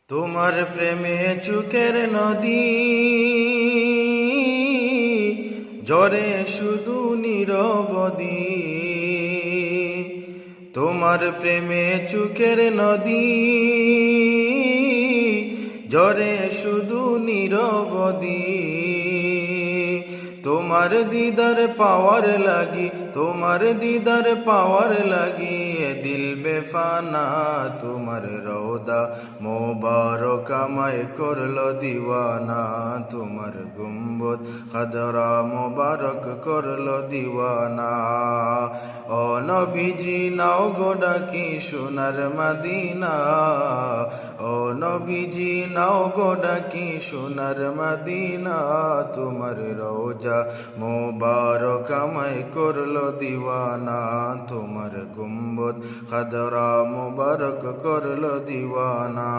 তোমার প্রেমে চুকের নদী ঝরে শুধু নীরবদি। তোমার প্রেমে চুকের নদী ঝরে শুধু নীরবদি। তোমার দিদার পাওয়ার লাগি, তোমার দিদার পাওয়ার লাগি এ দিল বেফানা। তোমার রওদা মোবারক আমায় করলো দিওয়ানা। তোমার গুম্বদ খাদরা মোবারক করলো দিওয়ানা। ও নবীজি নাও গো ডাকি সোনার মদিনা। ও নবীজি নাও গো ডাকি সোনার মদিনা। তোমার রওজা মোবারক আমায় করলো দিওয়ানা। তোমার গুম্বদ খাদরা মোবারক করলো দিওয়ানা।